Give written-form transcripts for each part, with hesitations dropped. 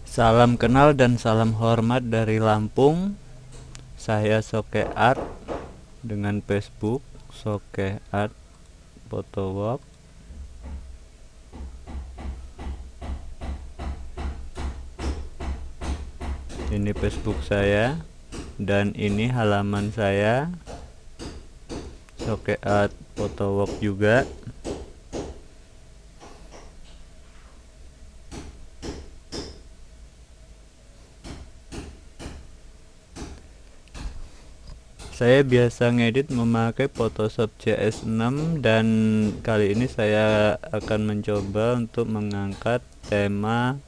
Salam kenal dan salam hormat dari Lampung. Saya Soke Art dengan Facebook Soke Art Photowalk. Ini Facebook saya dan ini halaman saya Soke Art Photowalk juga. Saya biasa ngedit memakai Photoshop CS6 dan kali ini saya akan mencoba untuk mengangkat tema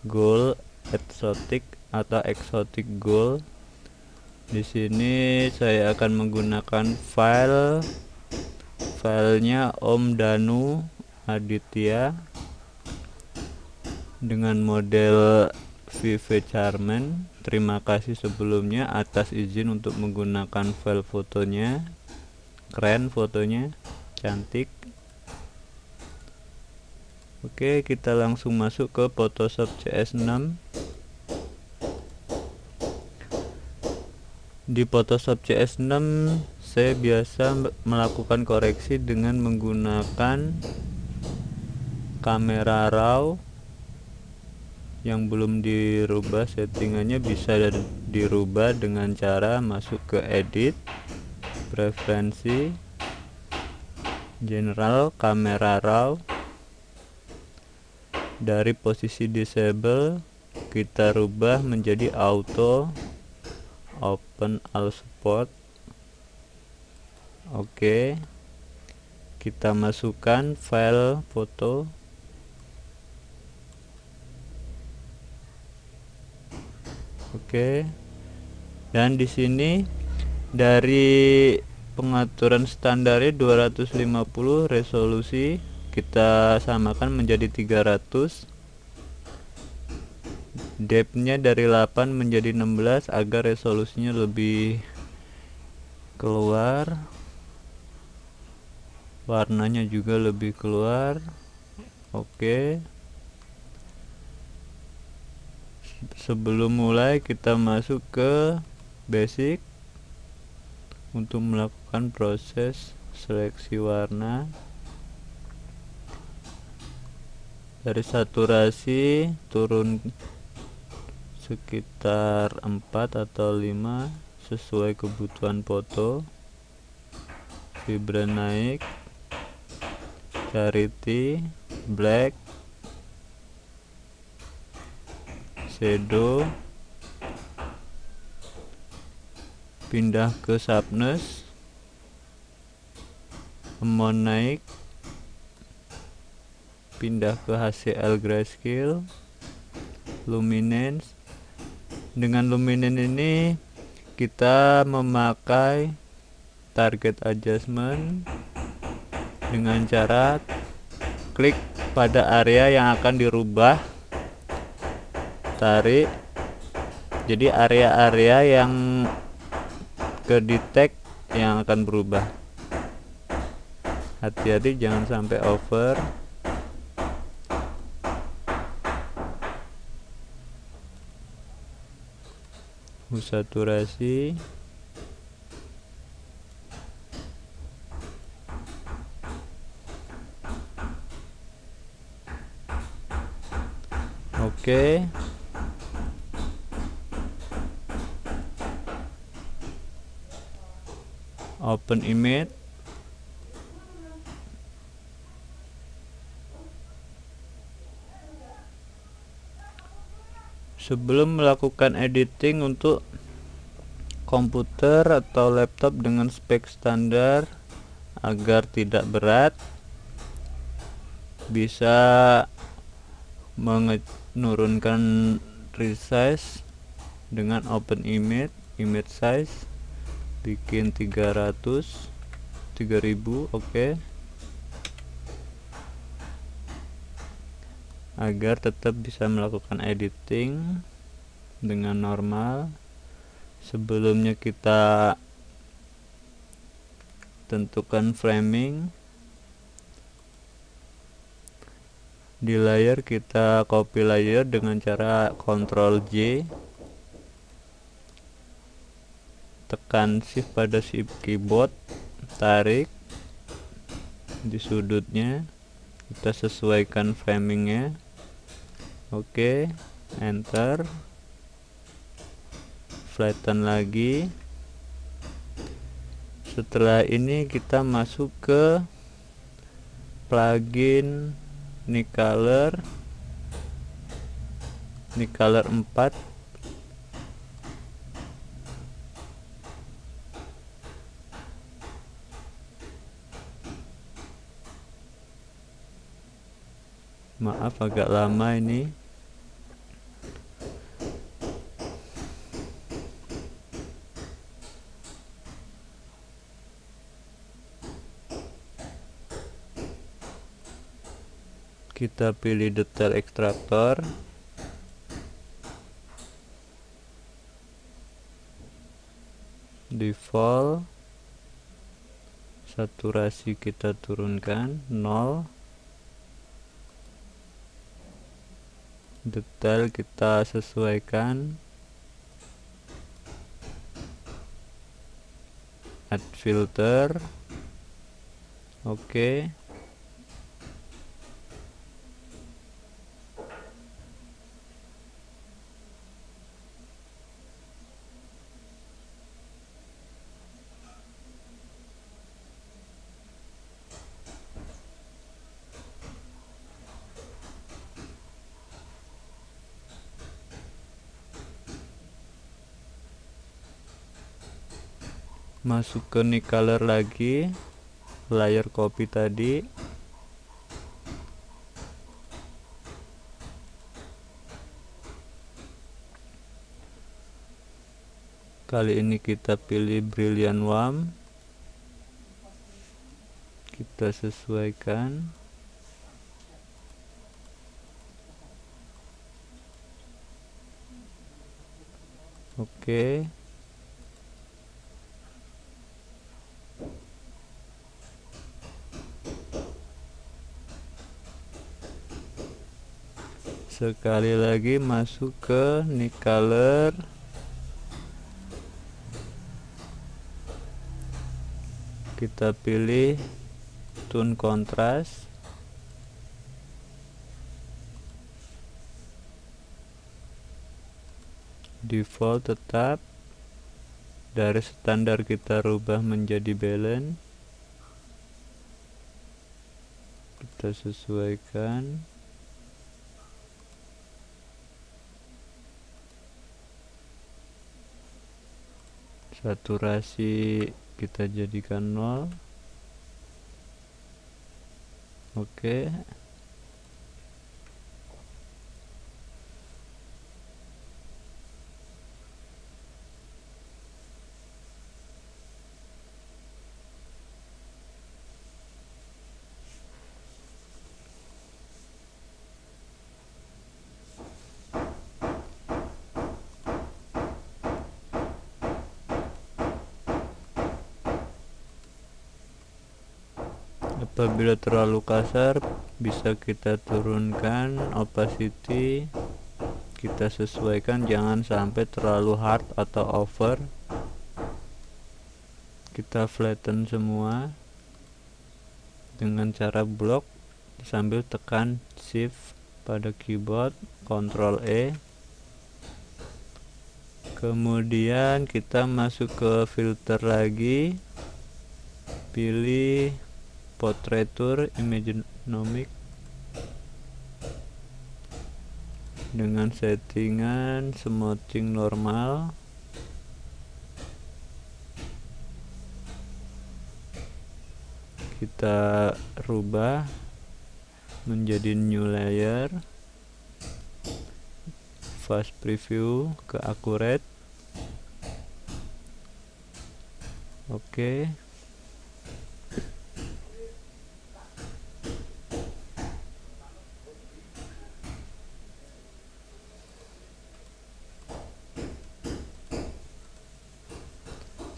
gold exotic atau exotic gold. Di sini saya akan menggunakan filenya Om Danu Aditya dengan model VV Charman. Terima kasih sebelumnya atas izin untuk menggunakan file fotonya. Keren fotonya, cantik. Oke, kita langsung masuk ke Photoshop CS6. Di Photoshop CS6 saya biasa melakukan koreksi dengan menggunakan kamera RAW. Yang belum dirubah settingannya bisa dirubah dengan cara masuk ke edit, preferensi, general, kamera RAW. Dari posisi disable kita rubah menjadi auto, open all spot. Oke, kita masukkan file foto. Oke, dan di sini dari pengaturan standarnya 250, resolusi kita samakan menjadi 300, depthnya dari 8 menjadi 16 agar resolusinya lebih keluar, warnanya juga lebih keluar. Oke, sebelum mulai kita masuk ke basic untuk melakukan proses seleksi warna. Dari saturasi turun sekitar 4 atau 5 sesuai kebutuhan foto. Vibrant naik, clarity, black, shadow, pindah ke sharpness, amount naik, pindah ke HCL grayscale, luminance. Dengan luminance ini kita memakai target adjustment dengan cara klik pada area yang akan dirubah, tarik, jadi area-area yang ke detect yang akan berubah. Hati-hati jangan sampai over. Saturasi, oke. Open image. Sebelum melakukan editing untuk komputer atau laptop dengan spek standar agar tidak berat, bisa menurunkan resize dengan open image size, bikin 300, 3000. Oke, agar tetap bisa melakukan editing dengan normal. Sebelumnya kita tentukan framing. Di layer kita copy layer dengan cara Ctrl J, tekan shift pada shift keyboard, tarik di sudutnya, kita sesuaikan framingnya. Oke, enter, flatten lagi. Setelah ini kita masuk ke plugin Nicolor 4. Maaf agak lama ini. Kita pilih detail extractor, default, saturasi kita turunkan 0, detail kita sesuaikan, add filter. Oke, masuk ke Nicolor lagi, layer copy tadi, kali ini kita pilih Brilliant Warm, kita sesuaikan. Oke, sekali lagi masuk ke Nicolor, kita pilih tone contrast, default tetap, dari standar kita rubah menjadi balance, kita sesuaikan. Saturasi kita jadikan 0. Oke, apabila terlalu kasar bisa kita turunkan opacity, kita sesuaikan, jangan sampai terlalu hard atau over. Kita flatten semua dengan cara blok sambil tekan shift pada keyboard, Ctrl E. Kemudian kita masuk ke filter lagi, pilih Portraiture Imagenomic dengan settingan smoothing normal. Kita rubah menjadi new layer, fast preview ke accurate. Oke,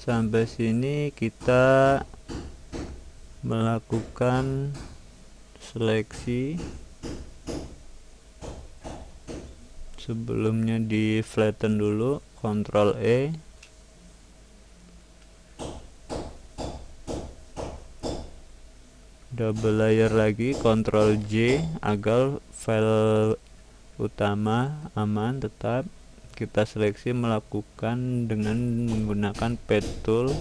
sampai sini kita melakukan seleksi Sebelumnya di flatten dulu, Ctrl E, double layer lagi, Ctrl J agar file utama aman tetap. Kita seleksi melakukan dengan menggunakan pad tool.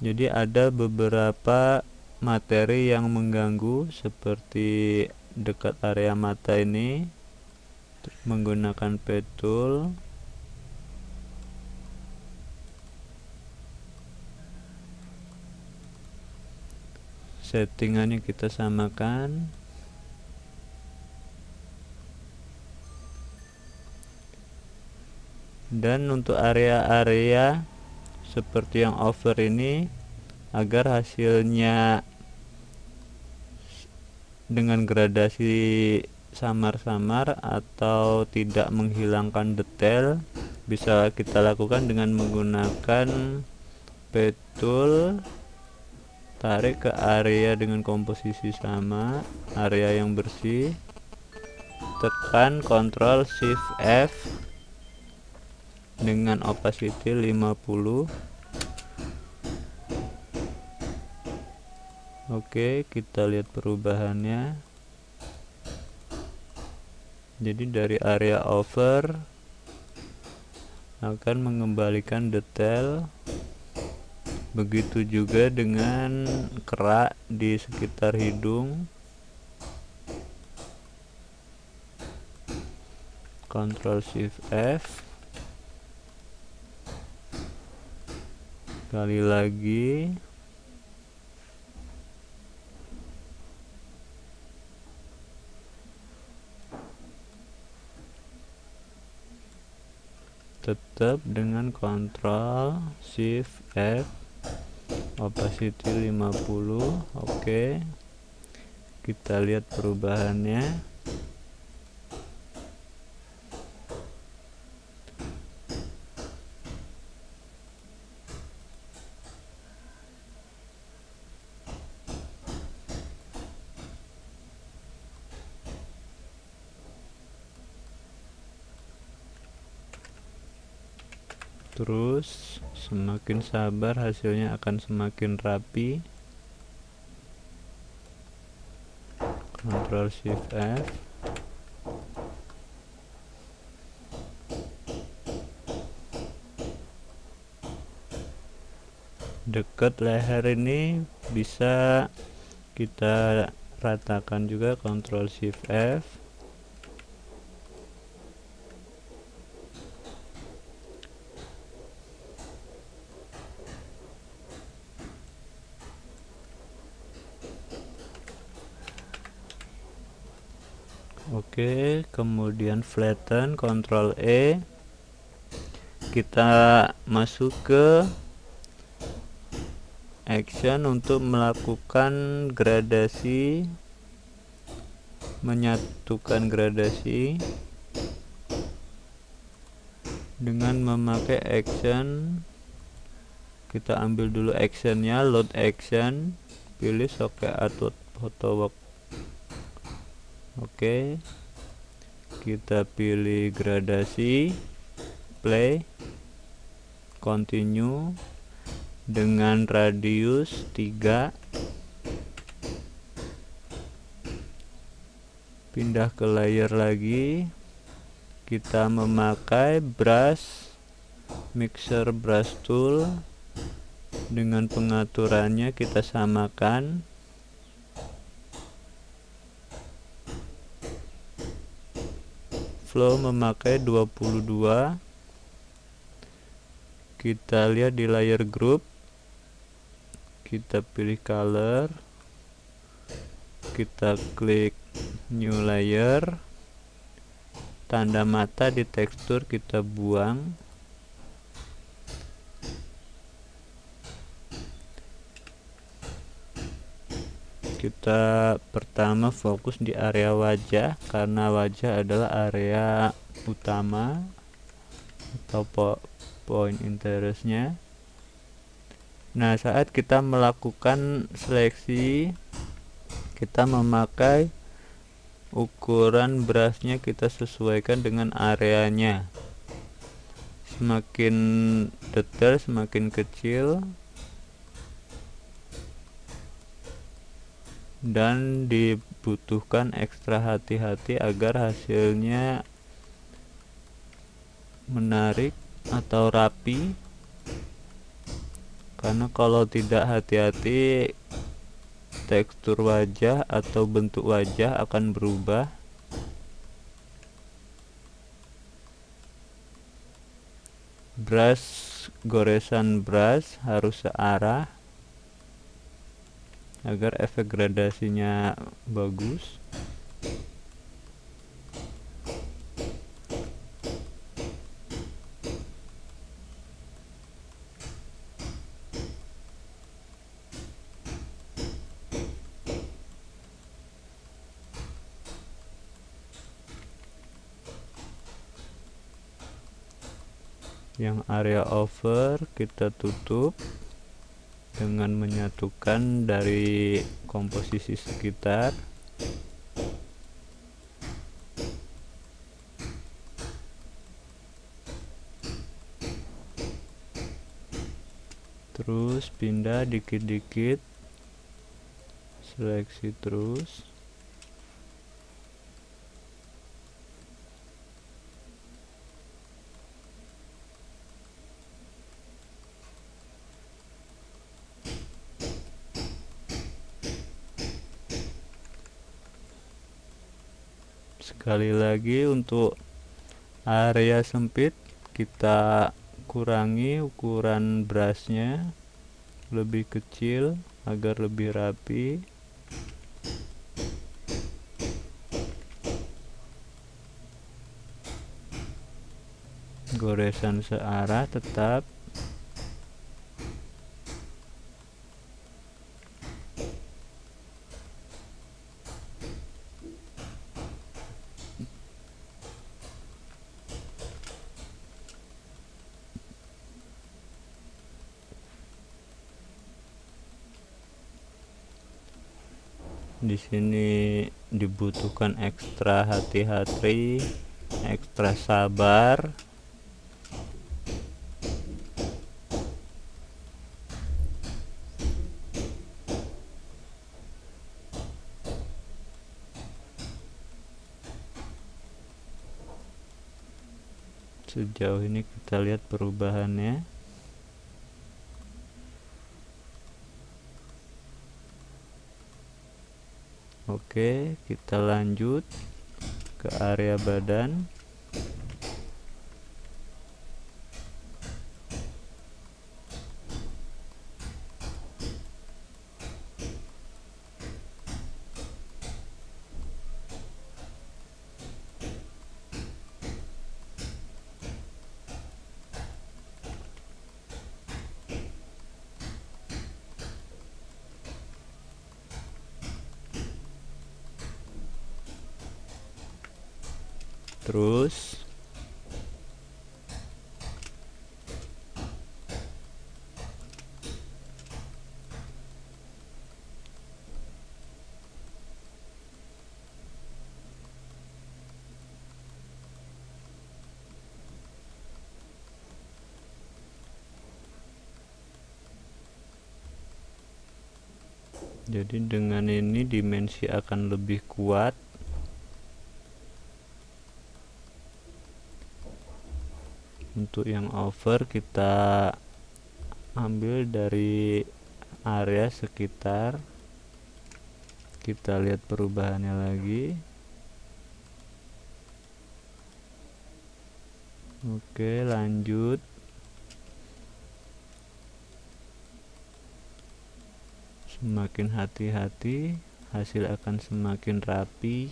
Jadi ada beberapa materi yang mengganggu seperti dekat area mata ini, menggunakan pad tool. Settingannya kita samakan. Dan untuk area-area seperti yang over ini, agar hasilnya dengan gradasi samar-samar atau tidak menghilangkan detail, bisa kita lakukan dengan menggunakan pad tool. Tarik ke area dengan komposisi sama, area yang bersih, tekan Ctrl Shift F dengan opacity 50. Oke, kita lihat perubahannya. Jadi dari area over akan mengembalikan detail. Begitu juga dengan kerak di sekitar hidung. Ctrl Shift F. Sekali lagi. Tetap dengan Ctrl Shift F, opacity 50. Oke, kita lihat perubahannya. Terus semakin sabar hasilnya akan semakin rapi. Ctrl Shift F. Dekat leher ini bisa kita ratakan juga, Ctrl Shift F. Oke, kemudian flatten, Ctrl E. Kita masuk ke action untuk melakukan gradasi, menyatukan gradasi dengan memakai action. Kita ambil dulu actionnya, load action, pilih socket atau photo work. Oke, kita pilih gradasi, play, continue dengan radius 3. Pindah ke layer lagi, kita memakai brush, mixer brush tool. Dengan pengaturannya kita samakan. Flow memakai 22. Kita lihat di layer group, kita pilih color, kita klik new layer, tanda mata di tekstur kita buang. Kita pertama fokus di area wajah, karena wajah adalah area utama atau point interestnya. Nah, saat kita melakukan seleksi, kita memakai ukuran brushnya kita sesuaikan dengan areanya. Semakin detail, semakin kecil, dan dibutuhkan ekstra hati-hati agar hasilnya menarik atau rapi, karena kalau tidak hati-hati tekstur wajah atau bentuk wajah akan berubah. Goresan brush harus searah agar efek gradasinya bagus. Yang area over kita tutup dengan menyatukan dari komposisi sekitar. Terus pindah dikit-dikit, seleksi terus. Sekali lagi, untuk area sempit kita kurangi ukuran brushnya lebih kecil agar lebih rapi. Goresan searah tetap. Di sini dibutuhkan ekstra hati-hati, ekstra sabar. Sejauh ini kita lihat perubahannya. Oke, kita lanjut ke area badan. Terus jadi dengan ini dimensi akan lebih kuat. Untuk yang over kita ambil dari area sekitar. Kita lihat perubahannya lagi. Oke, lanjut. Semakin hati-hati, hasil akan semakin rapi.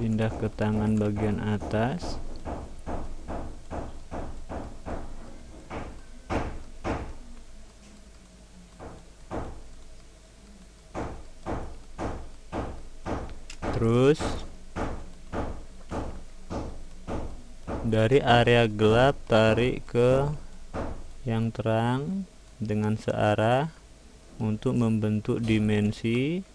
pindah ke tangan bagian atas. Terus dari area gelap tarik ke yang terang dengan searah untuk membentuk dimensi.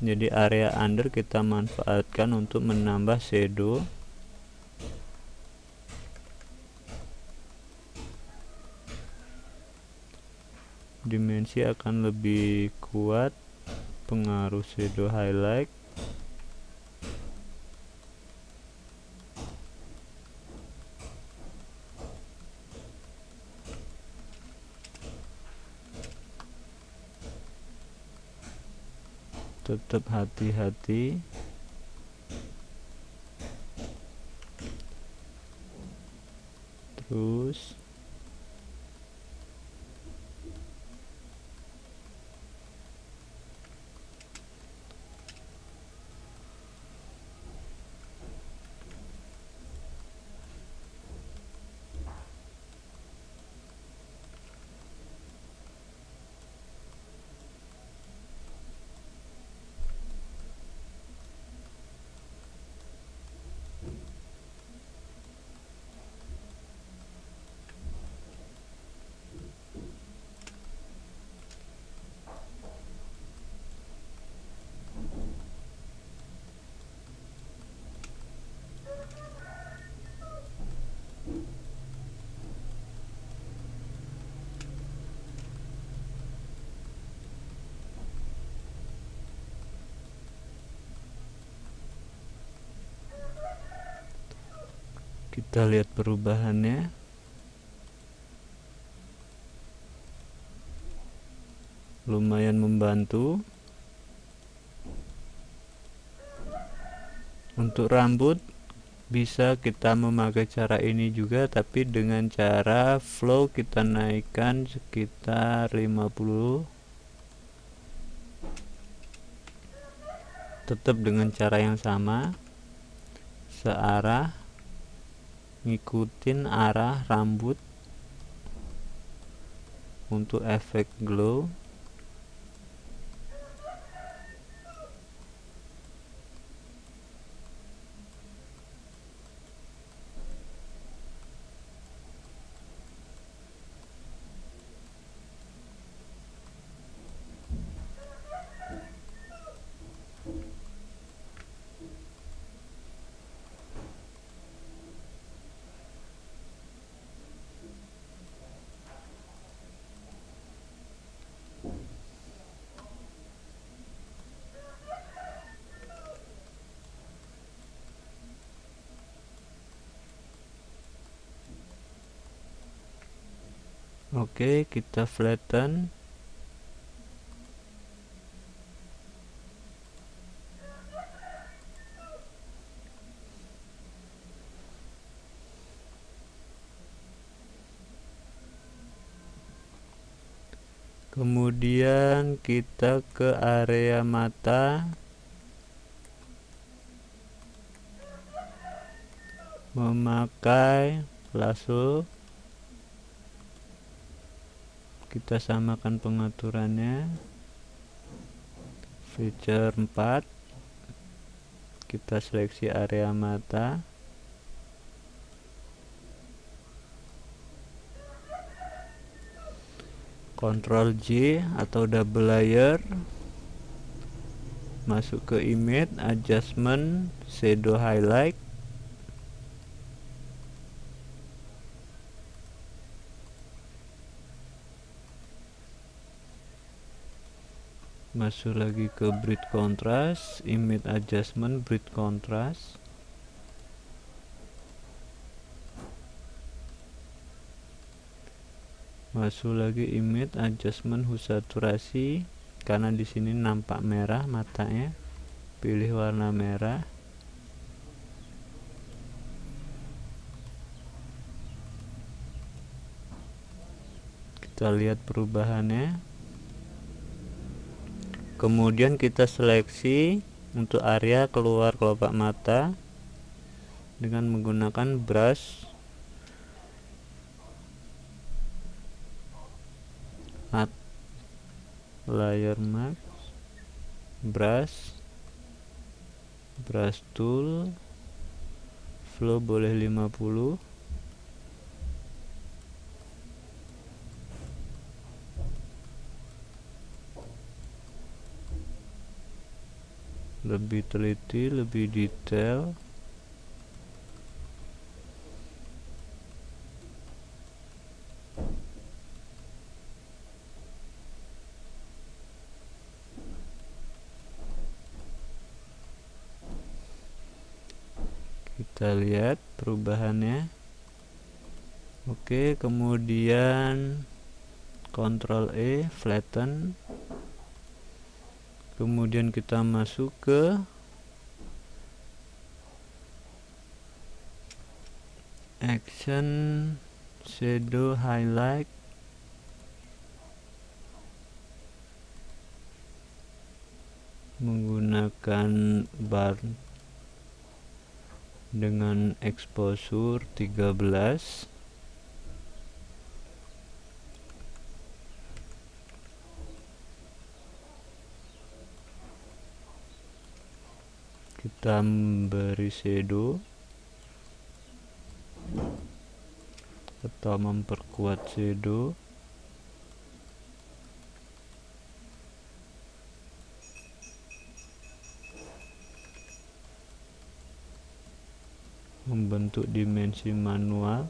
Jadi area under kita manfaatkan untuk menambah shadow. Dimensi akan lebih kuat pengaruh shadow highlight. Tetap hati-hati. Terus kita lihat perubahannya. Lumayan membantu. Untuk rambut bisa kita memakai cara ini juga, tapi dengan cara flow kita naikkan sekitar 50. Tetap dengan cara yang sama, searah, ngikutin arah rambut untuk efek glow. Oke, kita flatten. Kemudian kita ke area mata, memakai lasso. Kita samakan pengaturannya. Feature 4. Kita seleksi area mata. Ctrl J atau double layer. Masuk ke image, adjustment, shadow highlight. Masuk lagi ke bright contrast, image adjustment, bright contrast. Masuk lagi image adjustment, hue saturasi, karena di sini nampak merah matanya. Pilih warna merah. Kita lihat perubahannya. Kemudian kita seleksi untuk area keluar kelopak mata dengan menggunakan brush add layer mask, brush tool, flow boleh 50, lebih teliti, lebih detail. Kita lihat perubahannya. Oke, kemudian Ctrl E, flatten. Kemudian kita masuk ke action, shadow, highlight. Menggunakan bar dengan exposure 13. Kita memberi shadow atau memperkuat shadow. Membentuk dimensi manual.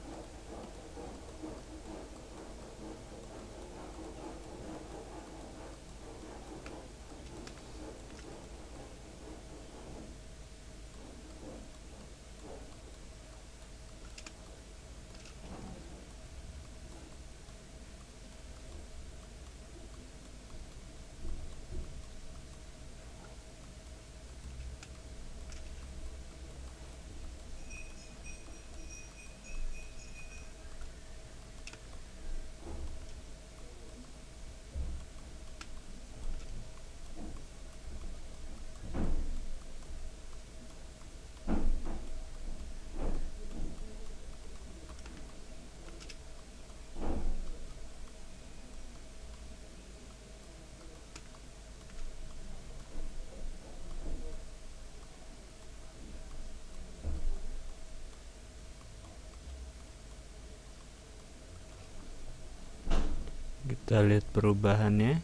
Kita lihat perubahannya.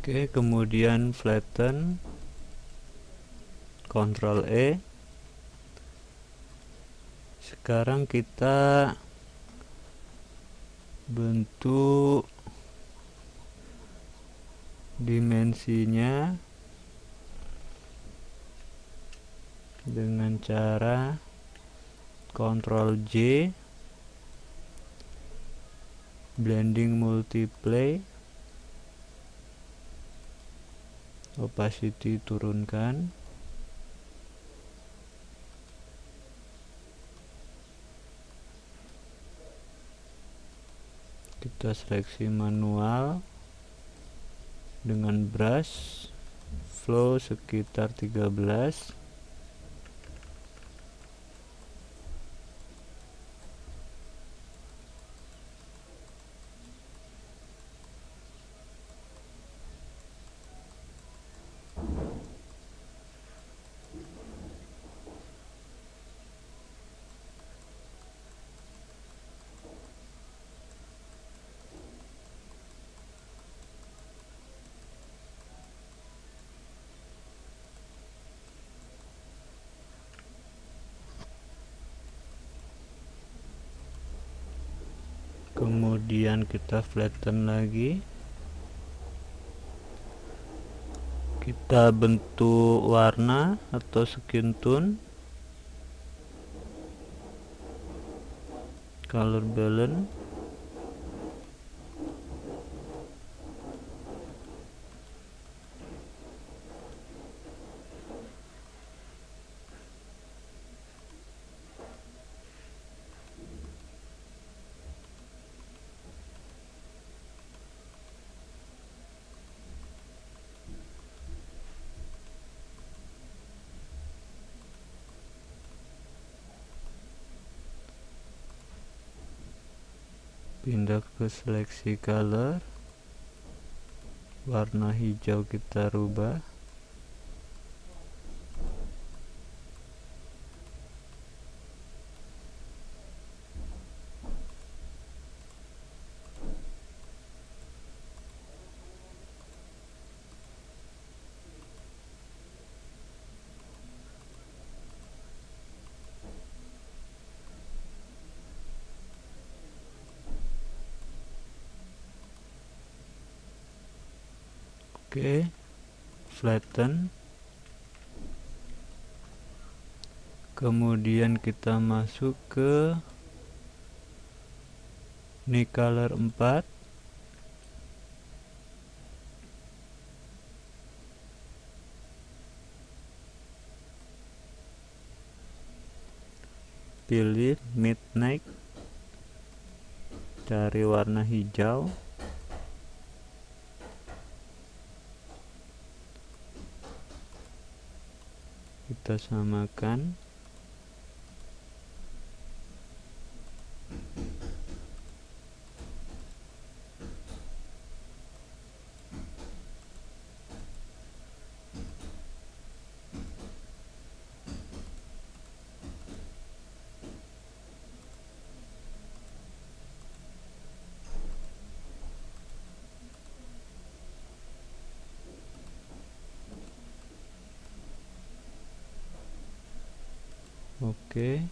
Oke, kemudian flatten, Ctrl E. Sekarang kita bentuk dimensinya dengan cara Ctrl J, blending multiply, opacity turunkan. Kita seleksi manual dengan brush, flow sekitar 13. Kemudian kita flatten lagi. Kita bentuk warna atau skin tone, color balance. pindah ke seleksi color, warna hijau kita rubah. Oke, flatten. Kemudian kita masuk ke color 4. Pilih midnight, cari warna hijau. Kita samakan. Oke.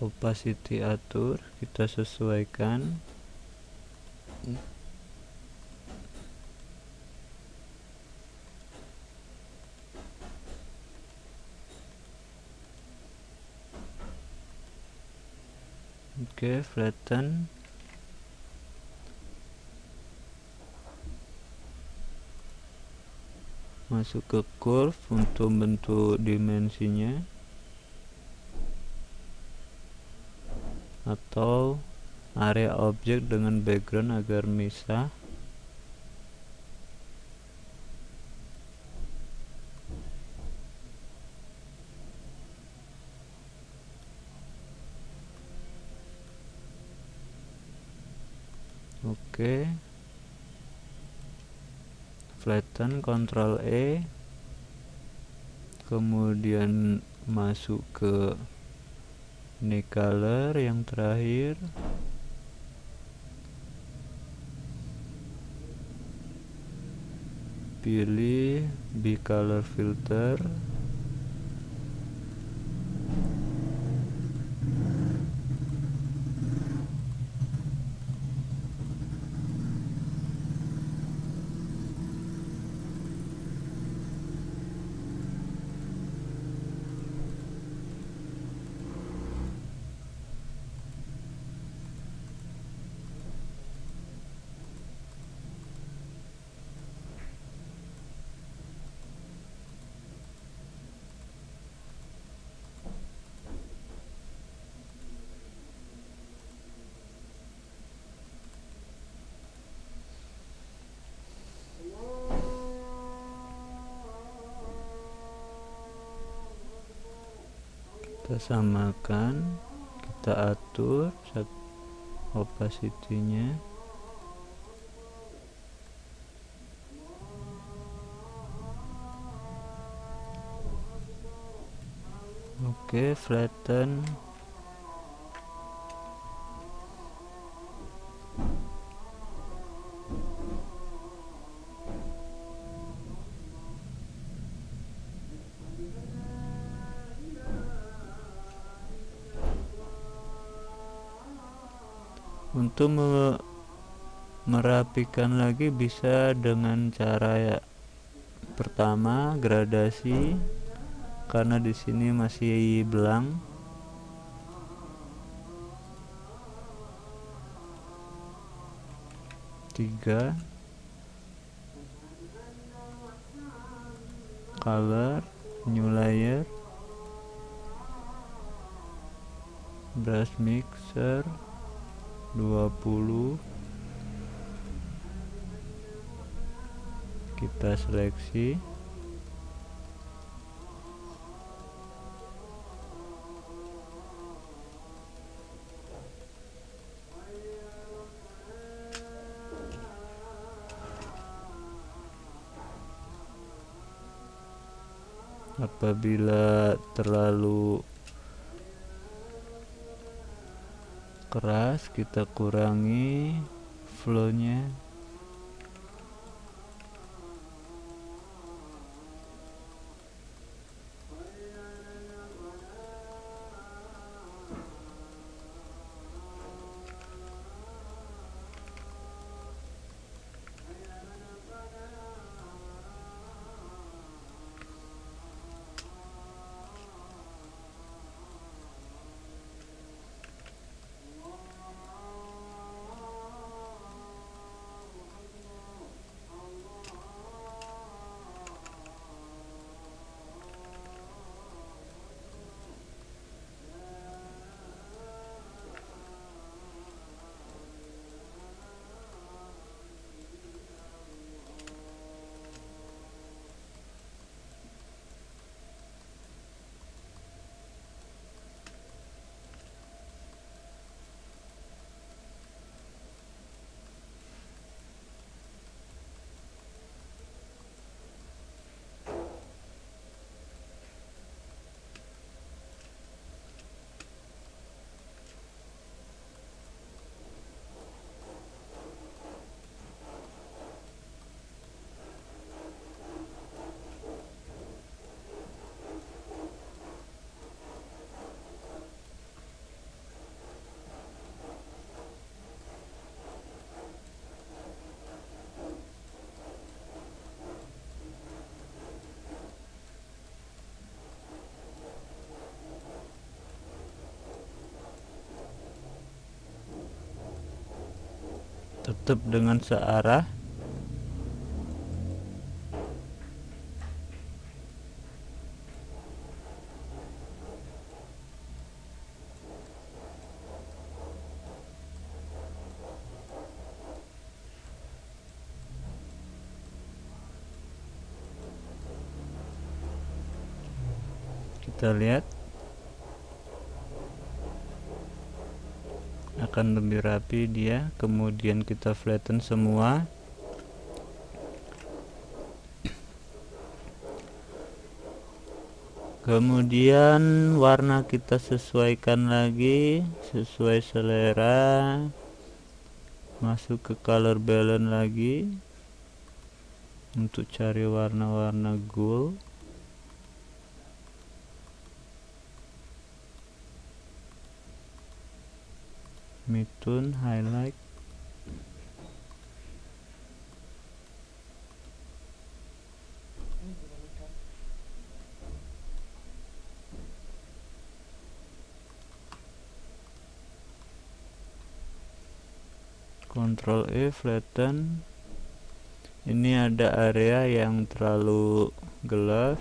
Opacity atur, kita sesuaikan. Oke, flatten. Masuk ke curve untuk bentuk dimensinya, atau area objek dengan background agar misah. Oke, flatten, Ctrl E, kemudian masuk ke color yang terakhir, pilih B-color filter. Kita samakan, kita atur opacity-nya. Oke, flatten. Untuk merapikan lagi bisa dengan cara pertama, gradasi, karena di sini masih belang. Tiga, color, new layer, brush mixer 20, kita seleksi. Apabila terlalu keras, kita kurangi flow-nya. Tetap dengan searah. Kita lihat akan lebih rapi dia. Kemudian kita flatten semua. Kemudian warna kita sesuaikan lagi sesuai selera. Masuk ke color balance lagi untuk cari warna-warna gold. Midtone, highlight. Ctrl E, flatten. Ini ada area yang terlalu gelap.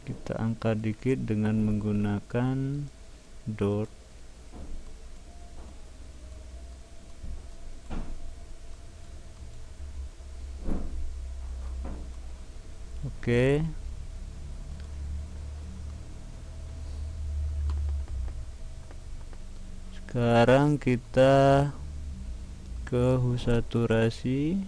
Kita angkat dikit dengan menggunakan dot. Oke. Sekarang kita ke hue saturasi.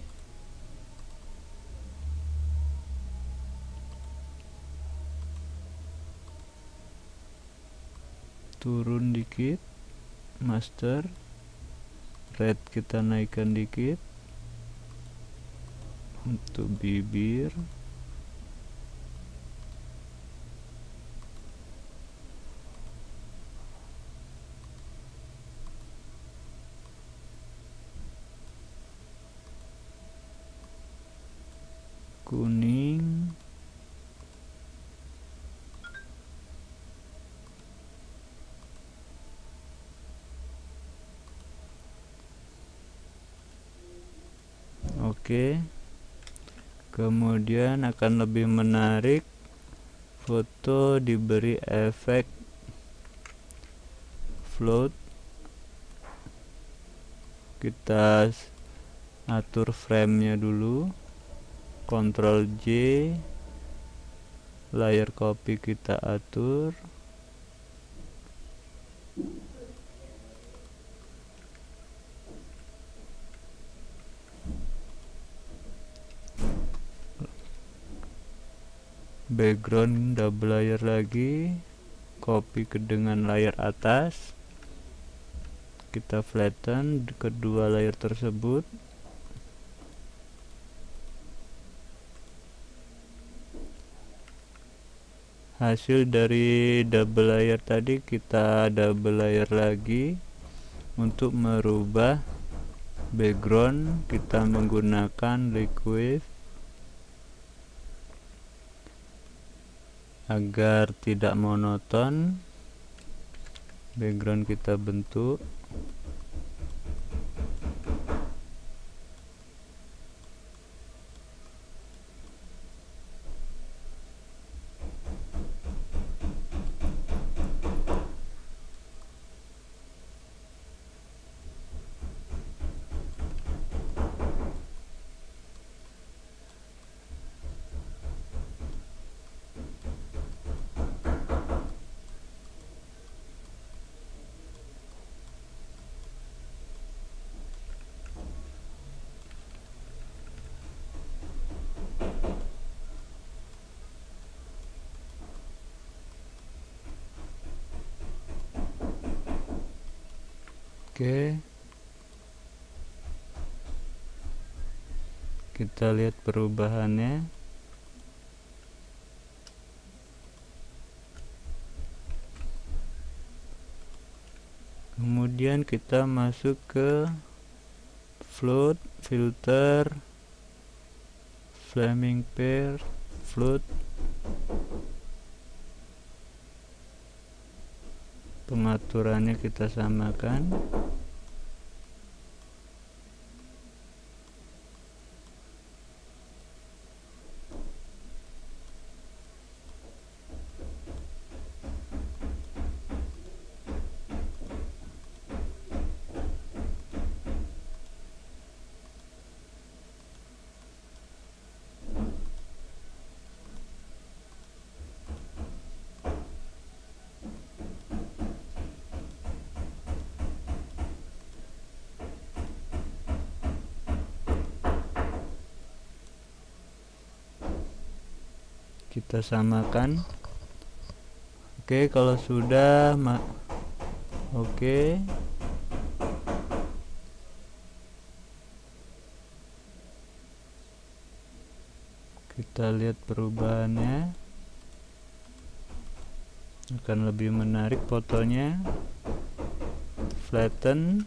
Turun dikit. Master. Red kita naikkan dikit. Untuk bibir. Kuning. Oke. Kemudian akan lebih menarik foto diberi efek float. Kita atur frame-nya dulu, Ctrl J, layer copy kita atur, background double layer lagi, copy ke dengan layer atas, kita flatten kedua layer tersebut. Hasil dari double layer tadi kita double layer lagi untuk merubah background. Kita menggunakan liquid agar tidak monoton. Background kita bentuk. Oke, kita lihat perubahannya. Kemudian kita masuk ke float, filter, flaming pair, float. Pengaturannya kita samakan. Kita samakan. Oke, kalau sudah oke, kita lihat perubahannya. Akan lebih menarik fotonya. Flatten.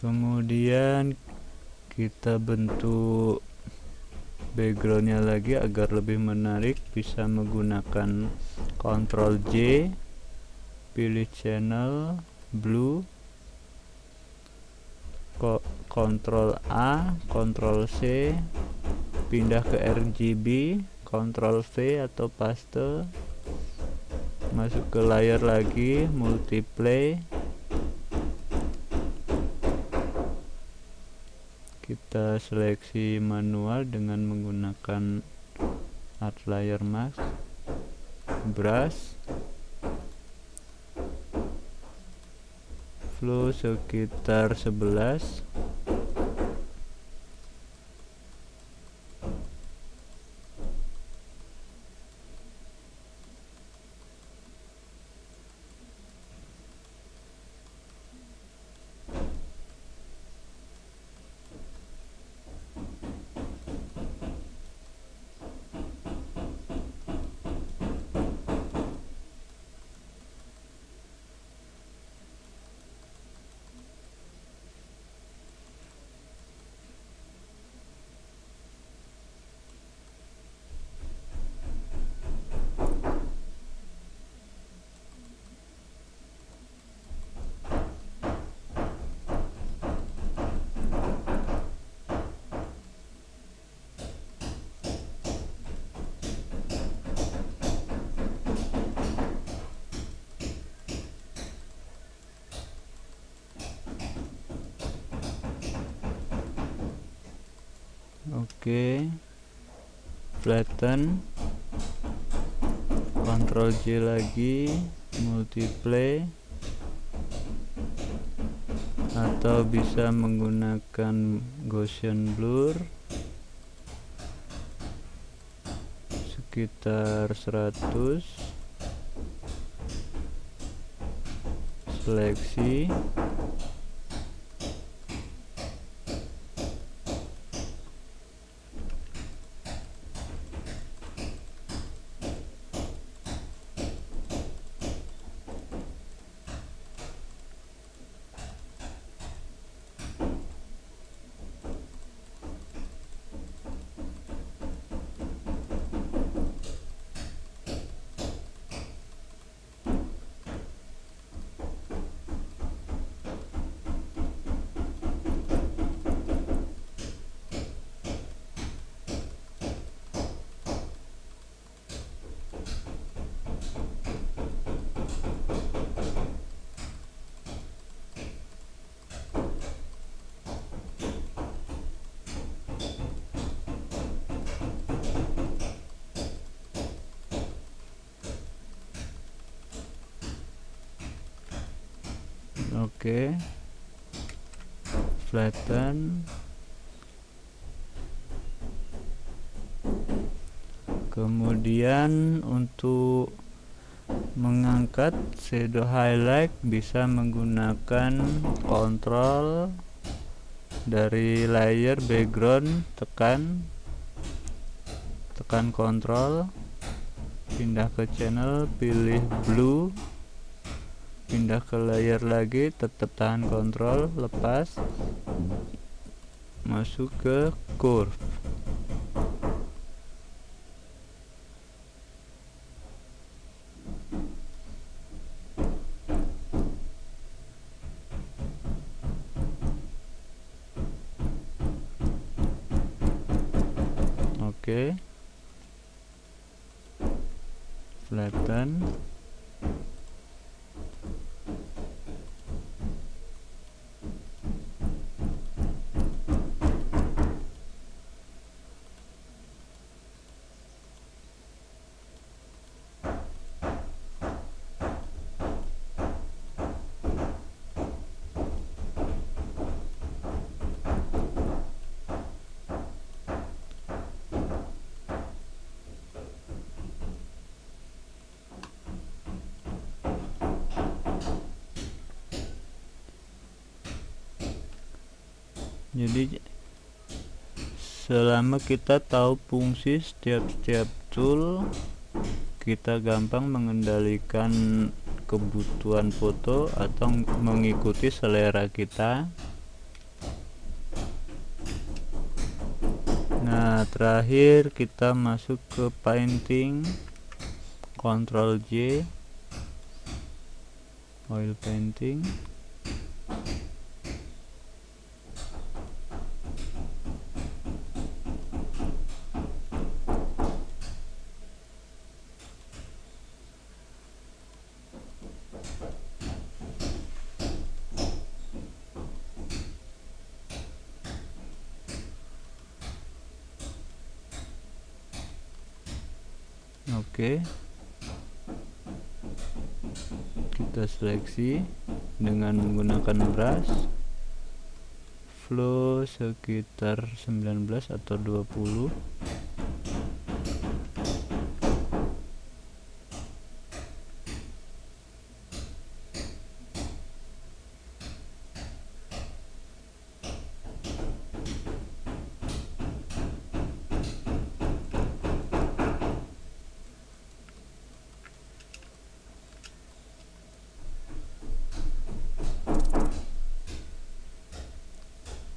Kemudian kita bentuk backgroundnya lagi agar lebih menarik. Bisa menggunakan Ctrl J, pilih channel blue, Ctrl A, Ctrl C, pindah ke RGB, Ctrl V atau paste, masuk ke layer lagi, multiply. Kita seleksi manual dengan menggunakan Art Layer Mask, brush, flow sekitar 11. Oke, flatten, Ctrl J lagi, multiply, atau bisa menggunakan Gaussian blur sekitar 100, seleksi, oke, flatten, kemudian untuk mengangkat shadow highlight bisa menggunakan kontrol dari layer background, tekan kontrol, pindah ke channel, pilih blue, pindah ke layer lagi, tetap tahan kontrol, lepas, masuk ke curve. Oke, flatten, jadi selama kita tahu fungsi setiap tool, kita gampang mengendalikan kebutuhan foto atau mengikuti selera kita. Nah, terakhir kita masuk ke painting, Ctrl J, oil painting. Oke, kita seleksi dengan menggunakan brush, flow sekitar 19 atau 20.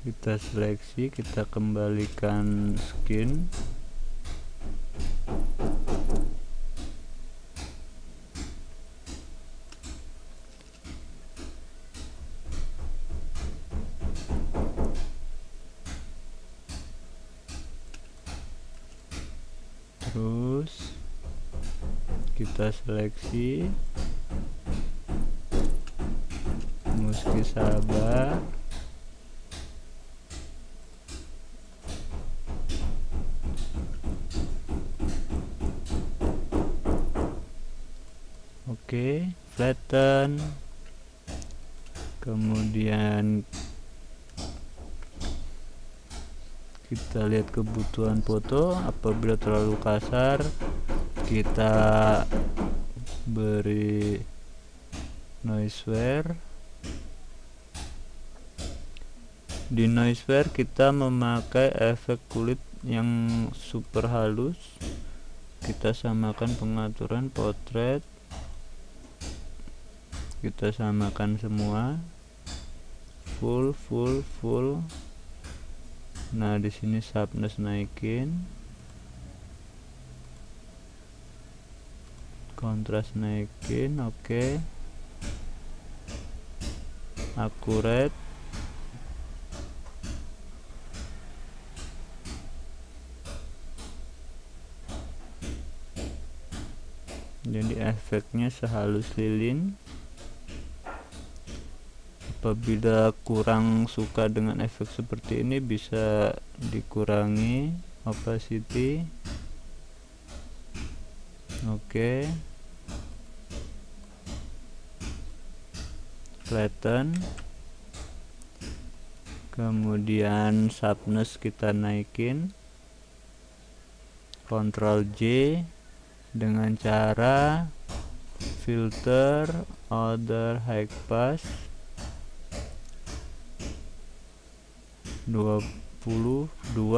Kita seleksi, kita kembalikan skin, terus kita seleksi, meski sabar, Oke, flatten. Kemudian kita lihat kebutuhan foto. Apabila terlalu kasar, kita beri noiseware. Di noiseware kita memakai efek kulit yang super halus. Kita samakan pengaturan potret, kita samakan semua full. Nah, di sini sharpness naikin, kontras naikin. Oke. Accurate. Jadi efeknya sehalus lilin. Apabila kurang suka dengan efek seperti ini, bisa dikurangi opacity. Oke. Flatten. Kemudian sharpness kita naikin, Ctrl J, dengan cara filter order high pass 22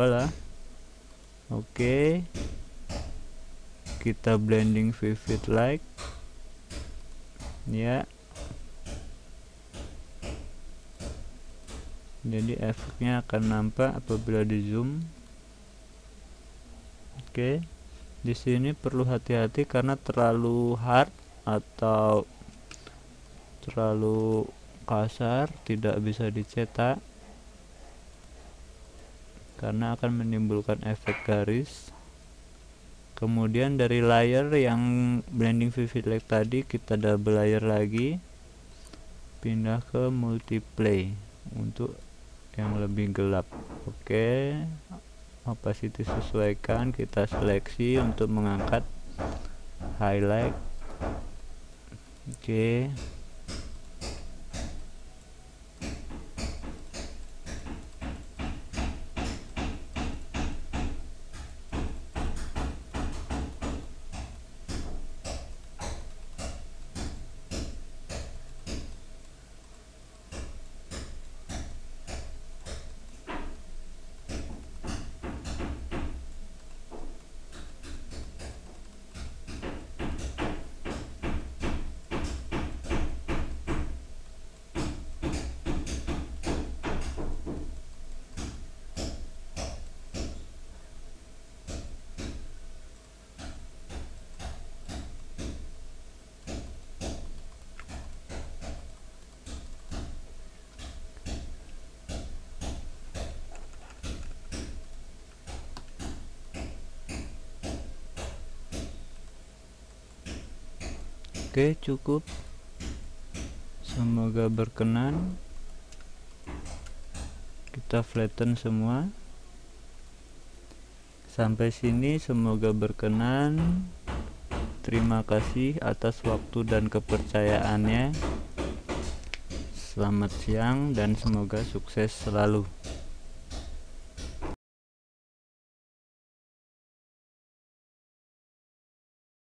lah. Oke. Kita blending vivid light ya. Jadi efeknya akan nampak apabila di zoom. Oke. Di sini perlu hati-hati karena terlalu hard atau terlalu kasar tidak bisa dicetak karena akan menimbulkan efek garis. Kemudian dari layer yang blending vivid light tadi, kita double layer lagi, pindah ke multiply untuk yang lebih gelap. Oke, opacity sesuaikan, kita seleksi untuk mengangkat highlight. Oke. Oke, cukup. Semoga berkenan. Kita flatten semua. Sampai sini semoga berkenan. Terima kasih atas waktu dan kepercayaannya. Selamat siang dan semoga sukses selalu.